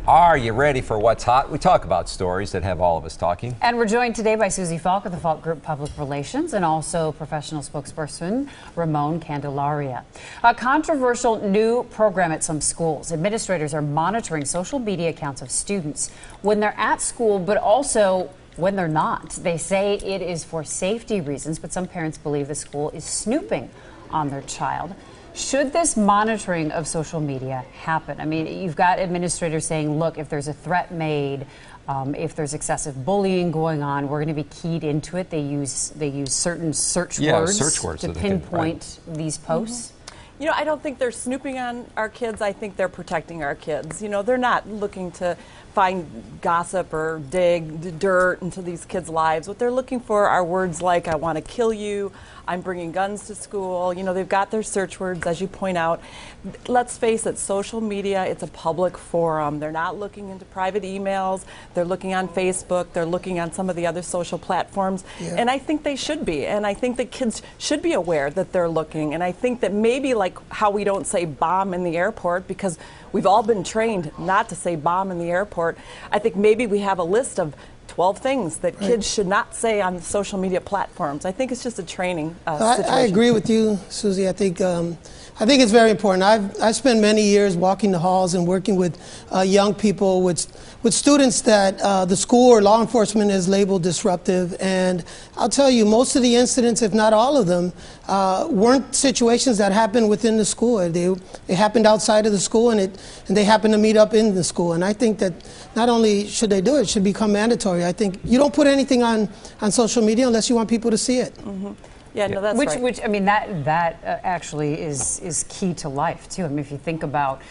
Are you ready for what's hot? We talk about stories that have all of us talking. And we're joined today by Susie Falk of the Falk Group Public Relations and also professional spokesperson Ramon Candelaria. A controversial new program at some schools. Administrators are monitoring social media accounts of students when they're at school, but also when they're not. They say it is for safety reasons, but some parents believe the school is snooping on their child. Should this monitoring of social media happen? I mean, you've got administrators saying, look, if there's a threat made, if there's excessive bullying going on, we're going to be keyed into it. They use certain search words to pinpoint these posts. You know, I don't think they're snooping on our kids. I think they're protecting our kids. You know, they're not looking to find gossip or dig dirt into these kids' lives. What they're looking for are words like, I want to kill you, I'm bringing guns to school. You know, they've got their search words, as you point out. Let's face it, social media, it's a public forum. They're not looking into private emails. They're looking on Facebook. They're looking on some of the other social platforms. Yeah. And I think they should be. And I think that kids should be aware that they're looking. And I think that maybe like how we don't say bomb in the airport, because we've all been trained not to say bomb in the airport, I think maybe we have a list of 12 things that kids should not say on social media platforms. I think it's just a training situation. I agree with you, Susie. I think it's very important. I've spent many years walking the halls and working with young people, with students that the school or law enforcement has labeled disruptive. And I'll tell you, most of the incidents, if not all of them, weren't situations that happened within the school. They happened outside of the school, and they happened to meet up in the school. And I think that not only should they do it, it should become mandatory. I think you don't put anything on social media unless you want people to see it. Mm-hmm. Yeah, no, that's right. Which I mean, that actually is key to life too. I mean, if you think about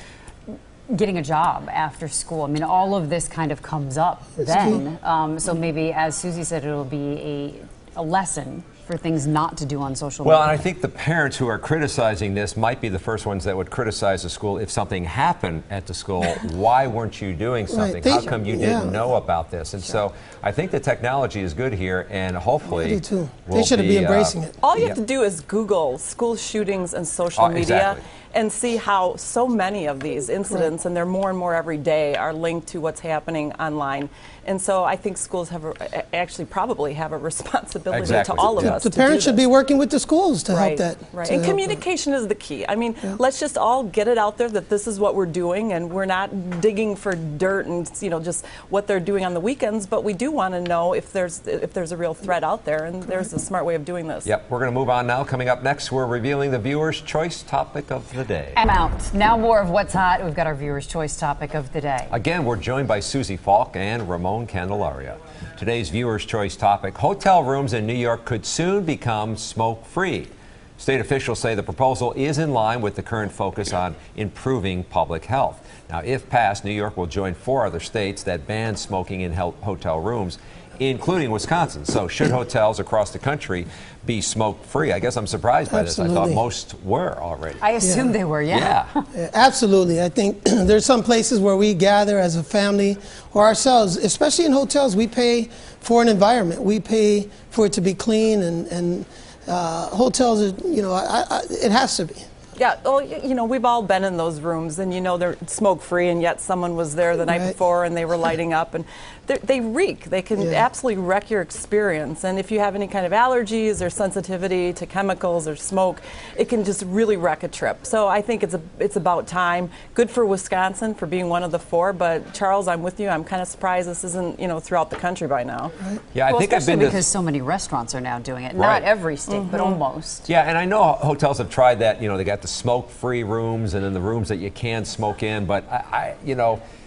getting a job after school, I mean, all of this kind of comes up then. So maybe, as Susie said, it'll be a lesson for things not to do on social media. Well, and I think the parents who are criticizing this might be the first ones that would criticize the school if something happened at the school. Why weren't you doing something? How come you didn't know about this? And so I think the technology is good here, and hopefully they should be embracing it. All you have to do is Google school shootings and social media and see how so many of these incidents, and they're more and more every day, are linked to what's happening online. And so I think schools have actually probably have a responsibility to all of us. The parents should be working with the schools to help that. Right. And communication is the key. I mean, let's just all get it out there that this is what we're doing, and we're not digging for dirt and just what they're doing on the weekends, but we do want to know if there's a real threat out there, and there's a smart way of doing this. Yep, we're going to move on now. Coming up next, we're revealing the viewer's choice topic of the day. I'm out. Now more of what's hot. We've got our viewer's choice topic of the day. Again, we're joined by Susie Falk and Ramon Candelaria. Today's viewer's choice topic: hotel rooms in New York could soon become smoke-free. State officials say the proposal is in line with the current focus on improving public health. Now, if passed, New York will join 4 other states that ban smoking in hotel rooms, including Wisconsin. So should hotels across the country be smoke-free? I guess I'm surprised by this. I thought most were already. I assumed they were, Yeah, absolutely. I think there's some places where we gather as a family or ourselves, especially in hotels. We pay for an environment. We pay for it to be clean, and hotels, it has to be. Yeah, well, we've all been in those rooms, and they're smoke-free, and yet someone was there the night before and they were lighting up, and they reek. They can absolutely wreck your experience, and if you have any kind of allergies or sensitivity to chemicals or smoke, it can just really wreck a trip. So I think it's about time. Good for Wisconsin for being one of the 4, but Charles, I'm with you. I'm kind of surprised this isn't throughout the country by now. Yeah, I think I've been because so many restaurants are now doing it. Not every state, but almost. Yeah, and I know hotels have tried that. They got the smoke-free rooms and then the rooms that you can smoke in, but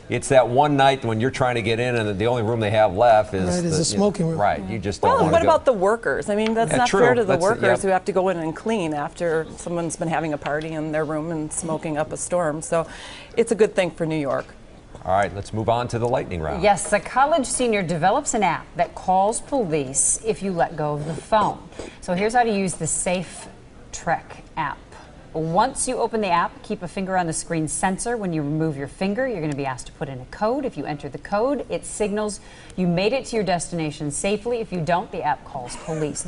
it's that one night when you're trying to get in and the only room they have left is the smoking room. Right, you just don't want to go. Well, what about the workers? I mean, that's not fair to the workers who have to go in and clean after someone's been having a party in their room and smoking up a storm. So it's a good thing for New York. All right, let's move on to the lightning round. Yes, a college senior develops an app that calls police if you let go of the phone. So here's how to use the Safe Trek app. Once you open the app, keep a finger on the screen sensor. When you remove your finger, you're going to be asked to put in a code. If you enter the code, it signals you made it to your destination safely. If you don't, the app calls police.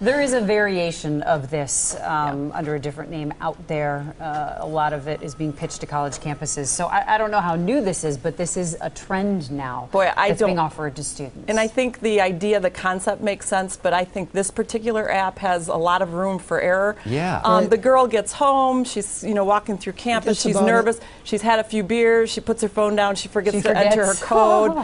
There is a variation of this under a different name out there. A lot of it is being pitched to college campuses. So I don't know how new this is, but this is a trend now that's being offered to students. And I think the idea, the concept makes sense, but I think this particular app has a lot of room for error. Yeah. The girl gets home, she's walking through campus, she's nervous, she's had a few beers, she puts her phone down, she forgets to enter her code,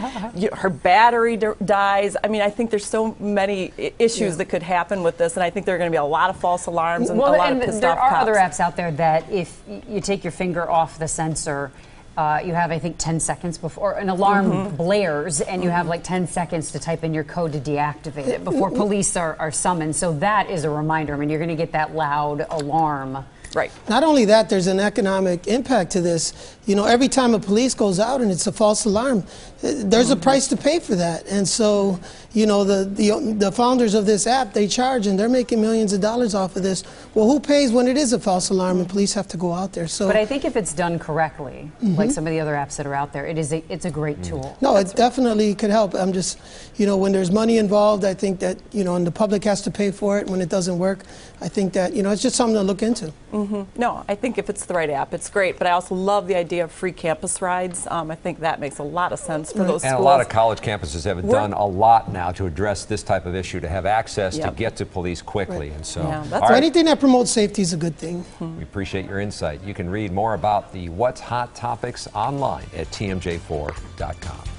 her battery dies. I mean, I think there's so many issues that could happen with this, and I think there are going to be a lot of false alarms and a lot of pissed off cops. There are other apps out there that if you take your finger off the sensor, you have, I think, 10 seconds before an alarm blares, and you have like 10 seconds to type in your code to deactivate it before police are summoned. So that is a reminder. I mean, you're going to get that loud alarm. Right. Not only that, there's an economic impact to this. You know, every time a police goes out and it's a false alarm, there's a price to pay for that. And so, you know, the founders of this app, they charge, and they're making millions of dollars off of this. Well, who pays when it is a false alarm and police have to go out there? So, but I think if it's done correctly, like some of the other apps that are out there, it's a great tool. No, it definitely could help. I'm just, you know, when there's money involved, I think that, you know, and the public has to pay for it when it doesn't work, I think that, you know, it's just something to look into. No, I think if it's the right app, it's great. But I also love the idea of free campus rides. I think that makes a lot of sense for those schools. And a lot of college campuses have done a lot now to address this type of issue, to have access to get to police quickly. And so, anything that promotes safety is a good thing. We appreciate your insight. You can read more about the What's Hot topics online at TMJ4.com.